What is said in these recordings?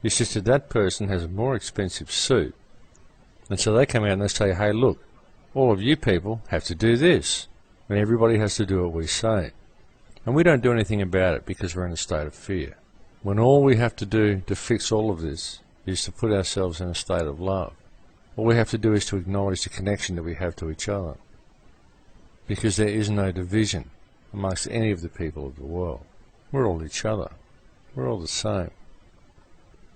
It's just that that person has a more expensive suit. And so they come out and they say, hey, look, all of you people have to do this. And everybody has to do what we say. And we don't do anything about it because we're in a state of fear. When all we have to do to fix all of this is to put ourselves in a state of love. All we have to do is to acknowledge the connection that we have to each other. Because there is no division amongst any of the people of the world. We're all each other. We're all the same.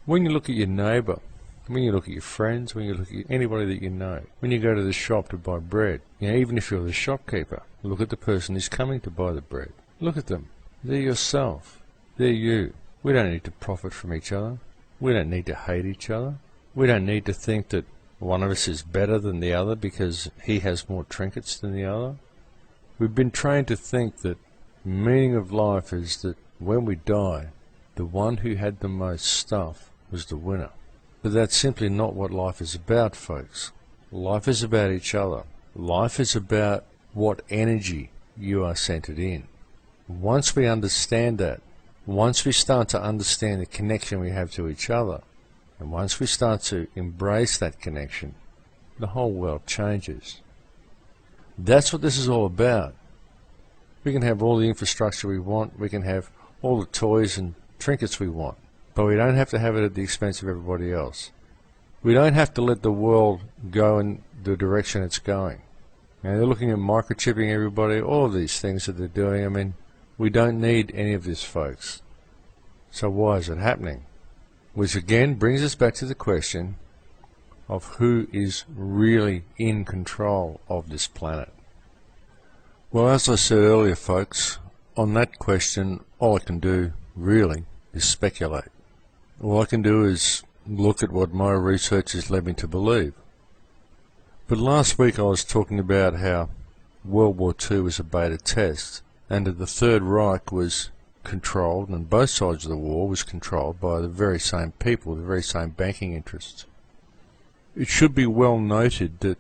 When you look at your neighbour, when you look at your friends, when you look at anybody that you know, when you go to the shop to buy bread, even if you're the shopkeeper, look at the person who's coming to buy the bread. Look at them. They're yourself. They're you. We don't need to profit from each other. We don't need to hate each other. We don't need to think that one of us is better than the other because he has more trinkets than the other. We've been trained to think that the meaning of life is that when we die, the one who had the most stuff was the winner. But that's simply not what life is about, folks. Life is about each other. Life is about what energy you are centered in. Once we understand that, once we start to understand the connection we have to each other, and once we start to embrace that connection, the whole world changes. That's what this is all about. We can have all the infrastructure we want, we can have all the toys and trinkets we want, but we don't have to have it at the expense of everybody else. We don't have to let the world go in the direction it's going. Now, they're looking at microchipping everybody, all of these things that they're doing. I mean, we don't need any of this, folks. So why is it happening? Which again brings us back to the question of who is really in control of this planet. Well, as I said earlier, folks, on that question, all I can do, really, is speculate. All I can do is look at what my research has led me to believe. But last week I was talking about how World War II was a beta test, and that the Third Reich was controlled, and both sides of the war was controlled by the very same people, the very same banking interests. It should be well noted that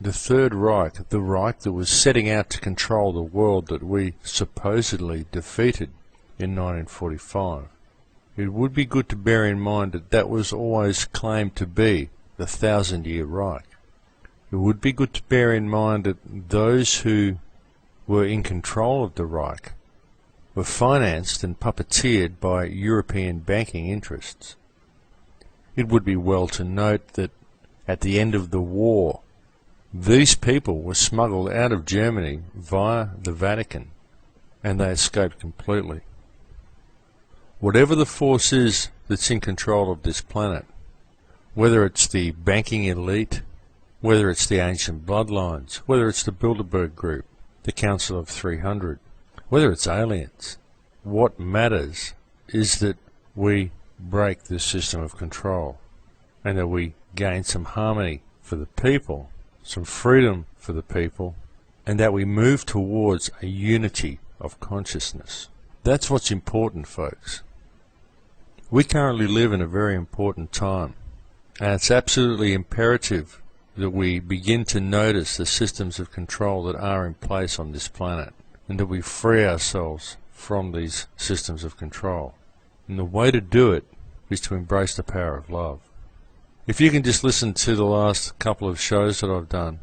the Third Reich, the Reich that was setting out to control the world that we supposedly defeated in 1945, it would be good to bear in mind that that was always claimed to be the 1,000-year Reich. It would be good to bear in mind that those who were in control of the Reich were financed and puppeteered by European banking interests. It would be well to note that at the end of the war, these people were smuggled out of Germany via the Vatican, and they escaped completely. Whatever the force is that's in control of this planet, whether it's the banking elite, whether it's the ancient bloodlines, whether it's the Bilderberg Group, the Council of 300, whether it's aliens, what matters is that we break this system of control and that we gain some harmony for the people, some freedom for the people, and that we move towards a unity of consciousness. That's what's important, folks. We currently live in a very important time, and it's absolutely imperative that we begin to notice the systems of control that are in place on this planet, and that we free ourselves from these systems of control. And the way to do it is to embrace the power of love. If you can just listen to the last couple of shows that I've done,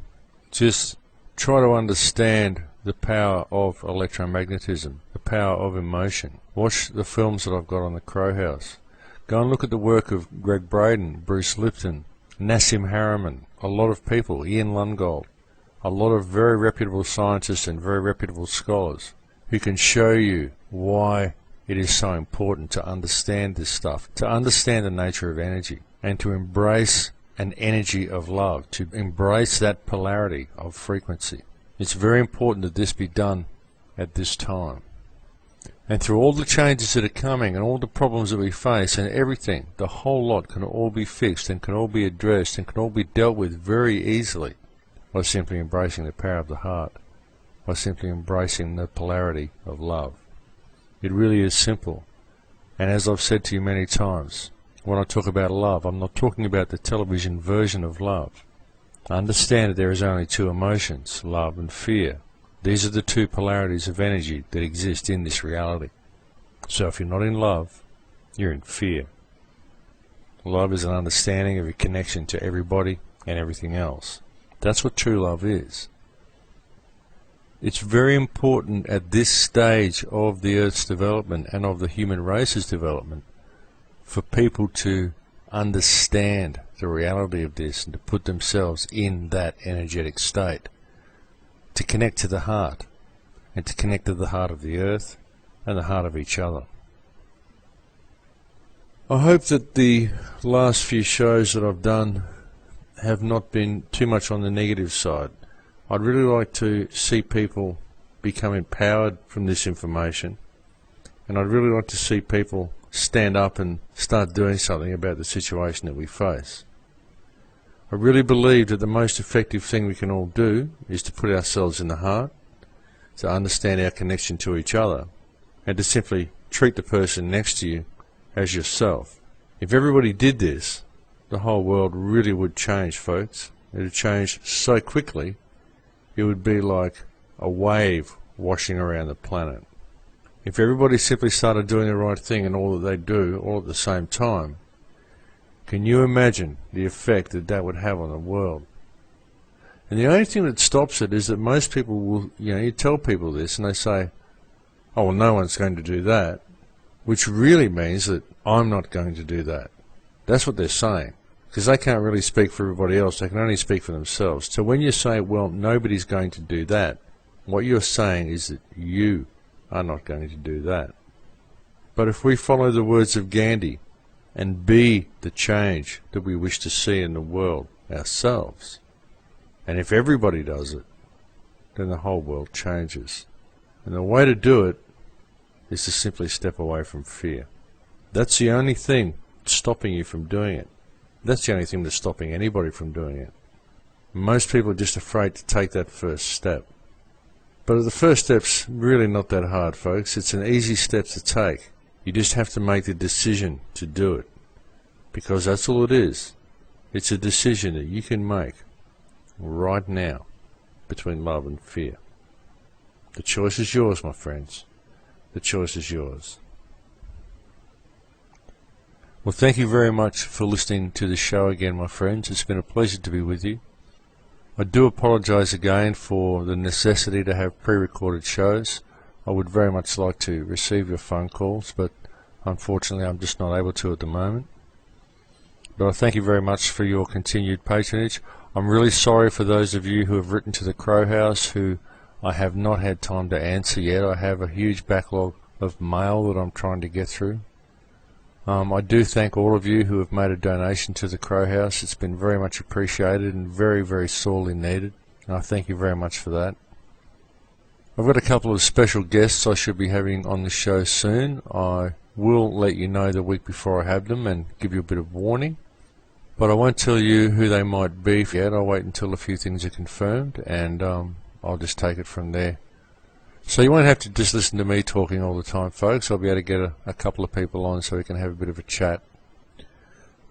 just try to understand the power of electromagnetism, the power of emotion. Watch the films that I've got on the Crow House. Go and look at the work of Greg Braden, Bruce Lipton, Nassim Haramein, a lot of people, Ian Lungold, a lot of very reputable scientists and very reputable scholars who can show you why it is so important to understand this stuff, to understand the nature of energy, and to embrace an energy of love, to embrace that polarity of frequency. It's very important that this be done at this time. And through all the changes that are coming and all the problems that we face and everything, the whole lot can all be fixed and can all be addressed and can all be dealt with very easily by simply embracing the power of the heart, by simply embracing the polarity of love. It really is simple. And as I've said to you many times, when I talk about love, I'm not talking about the television version of love. I understand that there is only two emotions, love and fear. These are the two polarities of energy that exist in this reality. So if you're not in love, you're in fear. Love is an understanding of a connection to everybody and everything else. That's what true love is. It's very important at this stage of the Earth's development and of the human race's development for people to understand the reality of this and to put themselves in that energetic state, to connect to the heart, and to connect to the heart of the Earth and the heart of each other. I hope that the last few shows that I've done have not been too much on the negative side. I'd really like to see people become empowered from this information, and I'd really like to see people stand up and start doing something about the situation that we face. I really believe that the most effective thing we can all do is to put ourselves in the heart, to understand our connection to each other, and to simply treat the person next to you as yourself. If everybody did this, the whole world really would change, folks. It would change so quickly, it would be like a wave washing around the planet. If everybody simply started doing the right thing and all that they do all at the same time, can you imagine the effect that that would have on the world? And the only thing that stops it is that most people will, you tell people this and they say, oh, well, no one's going to do that, which really means that I'm not going to do that. That's what they're saying, because they can't really speak for everybody else, they can only speak for themselves. So when you say, well, nobody's going to do that, what you're saying is that you are not going to do that. But if we follow the words of Gandhi and be the change that we wish to see in the world ourselves, and if everybody does it, then the whole world changes. And the way to do it is to simply step away from fear. That's the only thing stopping you from doing it. That's the only thing that's stopping anybody from doing it. Most people are just afraid to take that first step. But the first step's really not that hard, folks. It's an easy step to take. You just have to make the decision to do it. Because that's all it is. It's a decision that you can make right now between love and fear. The choice is yours, my friends. The choice is yours. Well, thank you very much for listening to the show again, my friends. It's been a pleasure to be with you. I do apologize again for the necessity to have pre-recorded shows. I would very much like to receive your phone calls, but unfortunately I'm just not able to at the moment. But I thank you very much for your continued patronage. I'm really sorry for those of you who have written to the Crow House who I have not had time to answer yet. I have a huge backlog of mail that I'm trying to get through. I do thank all of you who have made a donation to the Crow House. It's been very much appreciated and very, very sorely needed. And I thank you very much for that. I've got a couple of special guests I should be having on the show soon. I will let you know the week before I have them and give you a bit of warning. But I won't tell you who they might be yet. I'll wait until a few things are confirmed, and I'll just take it from there. So you won't have to just listen to me talking all the time, folks. I'll be able to get a couple of people on so we can have a bit of a chat.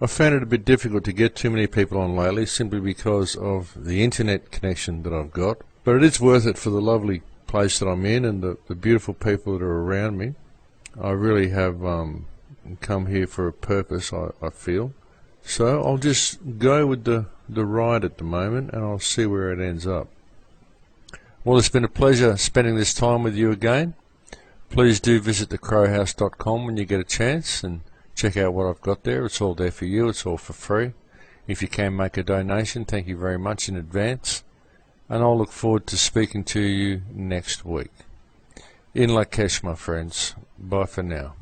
I've found it a bit difficult to get too many people on lately simply because of the internet connection that I've got. But it is worth it for the lovely place that I'm in and the beautiful people that are around me. I really have come here for a purpose, I feel. So I'll just go with the ride at the moment and I'll see where it ends up. Well, it's been a pleasure spending this time with you again. Please do visit thecrowhouse.com when you get a chance and check out what I've got there. It's all there for you. It's all for free. If you can make a donation, thank you very much in advance. And I'll look forward to speaking to you next week. In Lakesh, my friends. Bye for now.